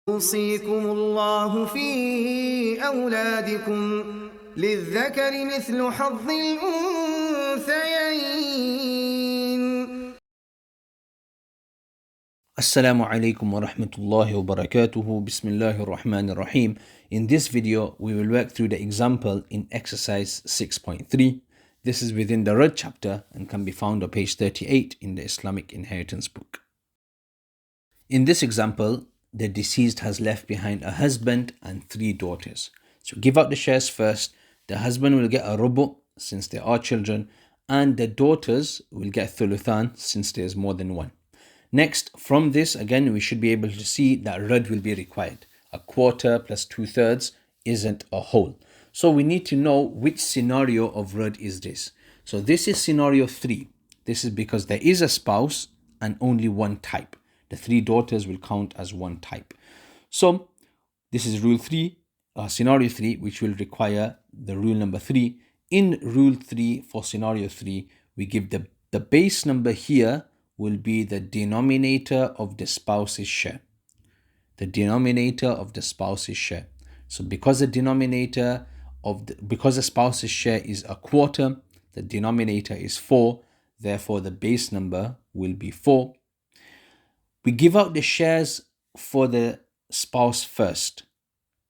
يوصيكم الله في أولادكم للذكر مثل حظ الأنثيين. Assalaamu Alaikum wa rahmatullahi wa barakatuhu. Bismillahir Rahmanir Rahim. In this video, we will work through the example in exercise 6.3. This is within the Radd chapter and can be found on page 38 in the Islamic inheritance book. In this example, the deceased has left behind a husband and 3 daughters. So give out the shares first. The husband will get a rubu since there are children, and the daughters will get thuluthan since there is more than one. Next, from this, again, we should be able to see that Radd will be required. A quarter plus 2/3 isn't a whole. So we need to know which scenario of Radd is this. So this is scenario 3. This is because there is a spouse and only one type. The 3 daughters will count as one type. So this is rule 3, scenario 3, which will require the rule number 3. In rule 3 for scenario 3, we give the base number here will be the denominator of the spouse's share. The denominator of the spouse's share. So because the spouse's share is a quarter, the denominator is 4, therefore the base number will be 4. We give out the shares for the spouse first.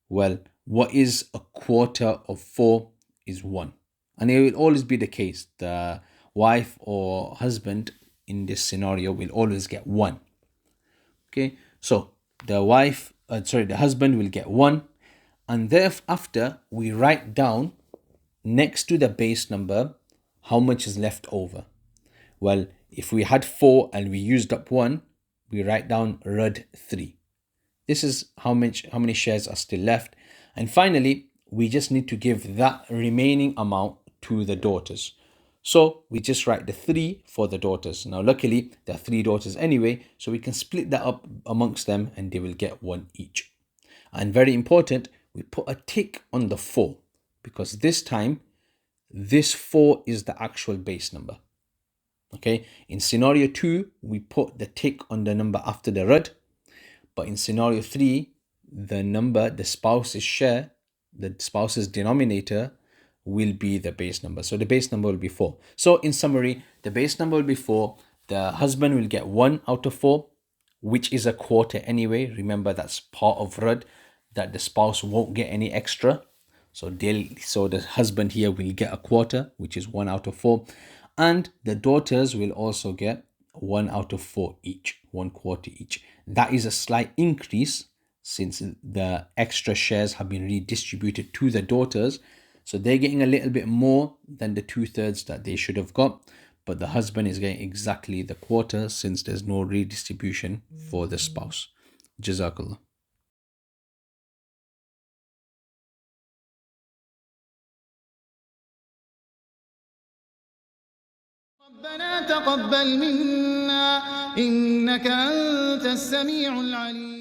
Well, what is a quarter of 4 is 1. And it will always be the case. The wife or husband in this scenario will always get 1. Okay, so the husband will get 1. And thereafter, we write down next to the base number how much is left over. Well, if we had 4 and we used up 1, we write down Radd 3. This is how many shares are still left. And finally, we just need to give that remaining amount to the daughters. So we just write the 3 for the daughters. Now, luckily, there are 3 daughters anyway, so we can split that up amongst them and they will get 1 each. And very important, we put a tick on the 4 because this time, this 4 is the actual base number. Okay, in scenario 2, we put the tick on the number after the Radd. But in scenario 3, the spouse's share, the spouse's denominator will be the base number. So the base number will be 4. So in summary, the base number will be 4. The husband will get 1 out of 4, which is a quarter anyway. Remember, that's part of Radd, that the spouse won't get any extra. So the husband here will get a quarter, which is 1 out of 4. And the daughters will also get 1 out of 4 each, 1/4 each. That is a slight increase since the extra shares have been redistributed to the daughters. So they're getting a little bit more than the 2/3 that they should have got. But the husband is getting exactly the quarter since there's no redistribution for the spouse. Jazakallah. ربنا تقبل منا إنك أنت السميع العليم.